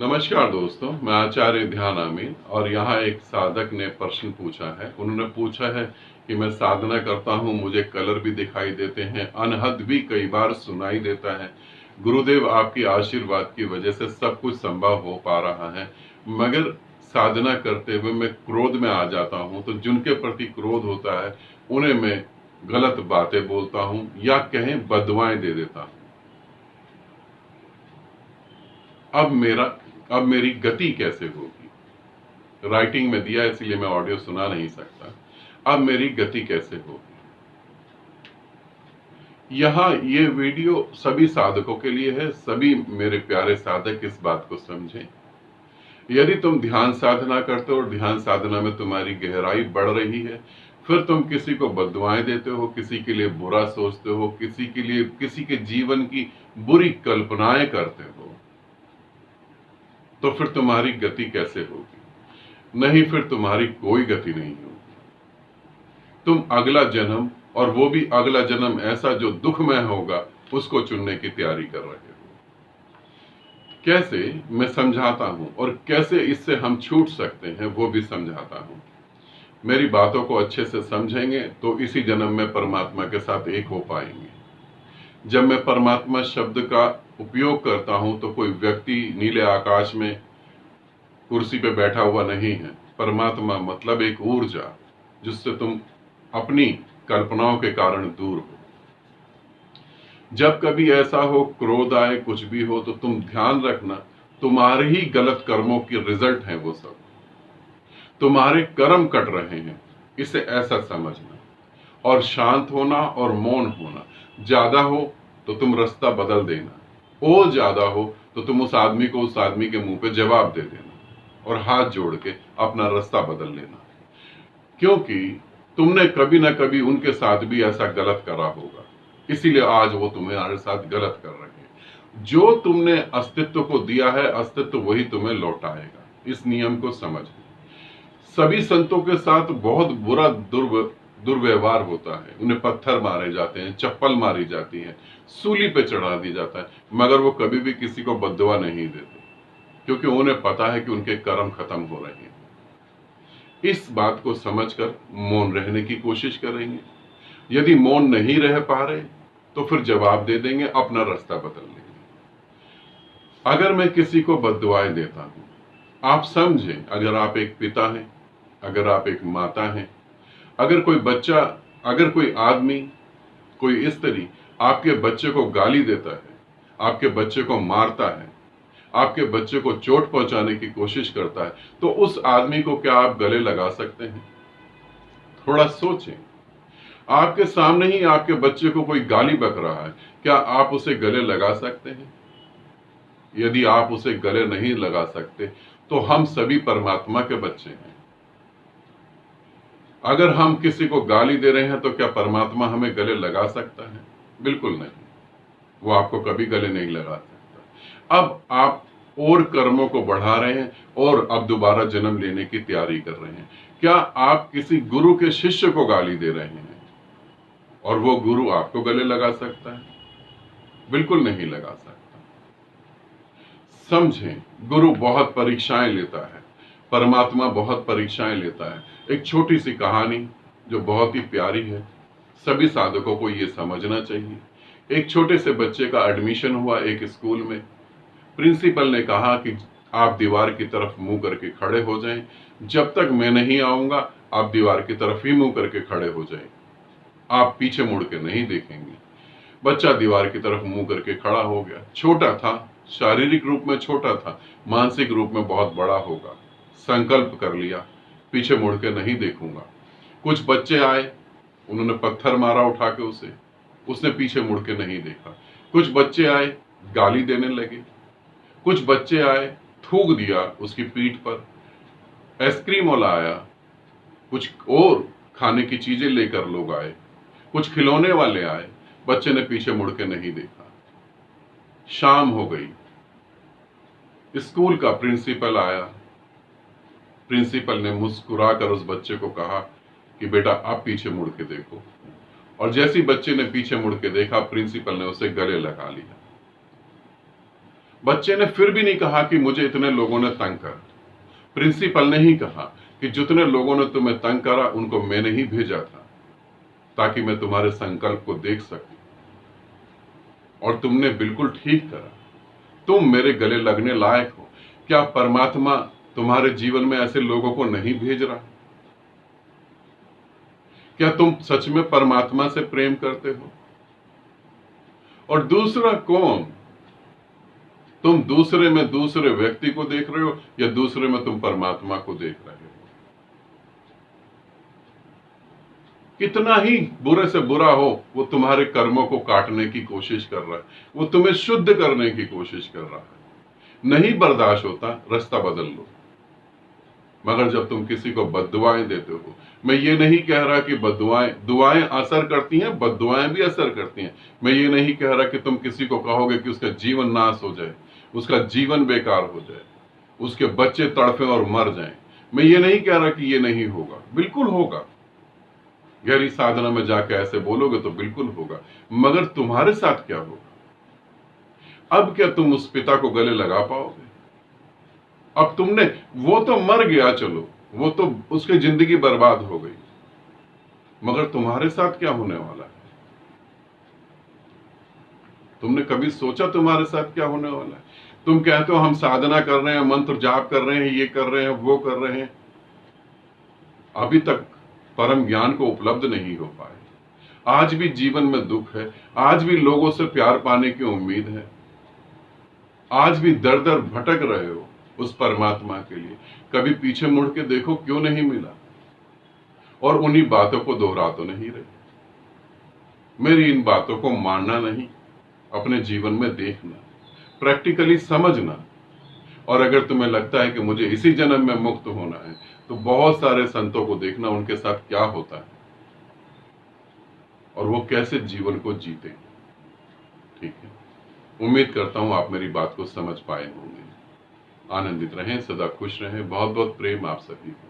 नमस्कार दोस्तों, मैं आचार्य ध्यान आमीन और यहाँ एक साधक ने प्रश्न पूछा है। उन्होंने पूछा है कि मैं साधना करता हूँ, मुझे कलर भी दिखाई देते हैं, अनहद भी कई बार सुनाई देता है। गुरुदेव आपकी आशीर्वाद की वजह से सब कुछ संभव हो पा रहा है, मगर साधना करते हुए मैं क्रोध में आ जाता हूँ, तो जिनके प्रति क्रोध होता है उन्हें मैं गलत बातें बोलता हूँ या कहें बददुआएं दे देता हूँ। अब मेरी गति कैसे होगी? राइटिंग में दिया इसलिए मैं ऑडियो सुना नहीं सकता। अब मेरी गति कैसे होगी? यहाँ ये वीडियो सभी साधकों के लिए है। सभी मेरे प्यारे साधक इस बात को समझें। यदि तुम ध्यान साधना करते हो और ध्यान साधना में तुम्हारी गहराई बढ़ रही है, फिर तुम किसी को बददुआएं देते हो, किसी के लिए बुरा सोचते हो, किसी के लिए किसी के जीवन की बुरी कल्पनाएं करते हो, तो फिर तुम्हारी गति कैसे होगी? नहीं, फिर तुम्हारी कोई गति नहीं होगी। तुम अगला जन्म, और वो भी अगला जन्म ऐसा जो दुखमय होगा, उसको चुनने की तैयारी कर रहे हो। कैसे, मैं समझाता हूं, और कैसे इससे हम छूट सकते हैं वो भी समझाता हूं। मेरी बातों को अच्छे से समझेंगे तो इसी जन्म में परमात्मा के साथ एक हो पाएंगे। जब मैं परमात्मा शब्द का उपयोग करता हूं तो कोई व्यक्ति नीले आकाश में कुर्सी पे बैठा हुआ नहीं है। परमात्मा मतलब एक ऊर्जा, जिससे तुम अपनी कल्पनाओं के कारण दूर हो। जब कभी ऐसा हो, क्रोध आए, कुछ भी हो, तो तुम ध्यान रखना, तुम्हारे ही गलत कर्मों की रिजल्ट है वो सब। तुम्हारे कर्म कट रहे हैं, इसे ऐसा समझना। और शांत होना और मौन होना। ज्यादा हो तो तुम रास्ता बदल देना, और ज्यादा हो तो तुम उस आदमी को उस आदमी के मुंह पे जवाब दे देना और हाथ जोड़ के अपना रास्ता बदल लेना। क्योंकि तुमने कभी ना कभी उनके साथ भी ऐसा गलत करा होगा, इसीलिए आज वो तुम्हारे साथ गलत कर रहे हैं। जो तुमने अस्तित्व को दिया है, अस्तित्व वही तुम्हें लौटाएगा। इस नियम को समझ। सभी संतों के साथ बहुत बुरा दुर्व्यवहार होता है। उन्हें पत्थर मारे जाते हैं, चप्पल मारी जाती है, सूली पे चढ़ा दी जाता है, मगर वो कभी भी किसी को बद्दुआ नहीं देते, क्योंकि उन्हें पता है कि उनके कर्म खत्म हो रहे हैं। इस बात को समझकर मौन रहने की कोशिश करेंगे। यदि मौन नहीं रह पा रहे तो फिर जवाब दे देंगे, अपना रास्ता बदल लेंगे। अगर मैं किसी को बद्दुआएं देता हूं, आप समझें, अगर आप एक पिता हैं, अगर आप एक माता हैं, अगर कोई बच्चा, अगर कोई आदमी, कोई स्त्री आपके बच्चे को गाली देता है, आपके बच्चे को मारता है, आपके बच्चे को चोट पहुंचाने की कोशिश करता है, तो उस आदमी को क्या आप गले लगा सकते हैं? थोड़ा सोचें। आपके सामने ही आपके बच्चे को कोई गाली बक रहा है, क्या आप उसे गले लगा सकते हैं? यदि आप उसे गले नहीं लगा सकते तो हम सभी परमात्मा के बच्चे हैं। अगर हम किसी को गाली दे रहे हैं तो क्या परमात्मा हमें गले लगा सकता है? बिल्कुल नहीं, वो आपको कभी गले नहीं लगा सकता। अब आप और कर्मों को बढ़ा रहे हैं और अब दोबारा जन्म लेने की तैयारी कर रहे हैं। क्या आप किसी गुरु के शिष्य को गाली दे रहे हैं और वो गुरु आपको गले लगा सकता है? बिल्कुल नहीं लगा सकता। समझें, गुरु बहुत परीक्षाएं लेता है, परमात्मा बहुत परीक्षाएं लेता है। एक छोटी सी कहानी जो बहुत ही प्यारी है, सभी साधकों को ये समझना चाहिए। एक छोटे से बच्चे का एडमिशन हुआ एक स्कूल में। प्रिंसिपल ने कहा कि आप दीवार की तरफ मुंह करके खड़े हो जाएं, जब तक मैं नहीं आऊंगा आप दीवार की तरफ ही मुंह करके खड़े हो जाएं, आप पीछे मुड़ के नहीं देखेंगे। बच्चा दीवार की तरफ मुंह करके खड़ा हो गया। छोटा था, शारीरिक रूप में छोटा था, मानसिक रूप में बहुत बड़ा होगा। संकल्प कर लिया, पीछे मुड़ के नहीं देखूंगा। कुछ बच्चे आए, उन्होंने पत्थर मारा उठा के उसे, उसने पीछे मुड़ के नहीं देखा। कुछ बच्चे आए, गाली देने लगे। कुछ बच्चे आए, थूक दिया उसकी पीठ पर। आइसक्रीम वाला आया, कुछ और खाने की चीजें लेकर लोग आए, कुछ खिलौने वाले आए। बच्चे ने पीछे मुड़ के नहीं देखा। शाम हो गई, स्कूल का प्रिंसिपल आया। प्रिंसिपल ने मुस्कुराकर उस बच्चे को कहा कि बेटा आप पीछे मुड़ के देखो। और जैसे बच्चे ने पीछे मुड़ के देखा, प्रिंसिपल ने उसे गले लगा लिया। बच्चे ने फिर भी नहीं कहा कि मुझे इतने लोगों ने तंग करा। प्रिंसिपल ने ही कहा कि जितने लोगों ने तुम्हें तंग करा उनको मैंने ही भेजा था ताकि मैं तुम्हारे संकल्प को देख सकूं, और तुमने बिल्कुल ठीक करा। तुम मेरे गले लगने लायक हो। क्या परमात्मा तुम्हारे जीवन में ऐसे लोगों को नहीं भेज रहा? क्या तुम सच में परमात्मा से प्रेम करते हो? और दूसरा कौन? तुम दूसरे में दूसरे व्यक्ति को देख रहे हो या दूसरे में तुम परमात्मा को देख रहे हो? कितना ही बुरे से बुरा हो, वो तुम्हारे कर्मों को काटने की कोशिश कर रहा है, वो तुम्हें शुद्ध करने की कोशिश कर रहा है। नहीं बर्दाश्त होता, रास्ता बदल लो। मगर जब तुम किसी को बद्दुआएं देते हो, मैं ये नहीं कह रहा कि दुआएं असर करती हैं, बद्दुआएं भी असर करती हैं। मैं ये नहीं कह रहा कि तुम किसी को कहोगे कि उसका जीवन नाश हो जाए, उसका जीवन बेकार हो जाए, उसके बच्चे तड़फे और मर जाएं। मैं ये नहीं कह रहा कि ये नहीं होगा, बिल्कुल होगा। गहरी साधना में जाके ऐसे बोलोगे तो बिल्कुल होगा। मगर तुम्हारे साथ क्या होगा? अब क्या तुम उस पिता को गले लगा पाओगे? अब तुमने, वो तो मर गया, चलो वो तो उसकी जिंदगी बर्बाद हो गई, मगर तुम्हारे साथ क्या होने वाला है? तुमने कभी सोचा तुम्हारे साथ क्या होने वाला है? तुम कहते हो हम साधना कर रहे हैं, मंत्र जाप कर रहे हैं, ये कर रहे हैं, वो कर रहे हैं, अभी तक परम ज्ञान को उपलब्ध नहीं हो पाए। आज भी जीवन में दुख है, आज भी लोगों से प्यार पाने की उम्मीद है, आज भी दर दर भटक रहे हो उस परमात्मा के लिए। कभी पीछे मुड़ के देखो, क्यों नहीं मिला? और उन्हीं बातों को दोहरा तो नहीं रहे। मेरी इन बातों को मानना नहीं, अपने जीवन में देखना, प्रैक्टिकली समझना। और अगर तुम्हें लगता है कि मुझे इसी जन्म में मुक्त होना है, तो बहुत सारे संतों को देखना, उनके साथ क्या होता है और वो कैसे जीवन को जीते। ठीक है, उम्मीद करता हूं आप मेरी बात को समझ पाए होंगे। आनंदित रहें, सदा खुश रहें। बहुत बहुत प्रेम आप सभी को।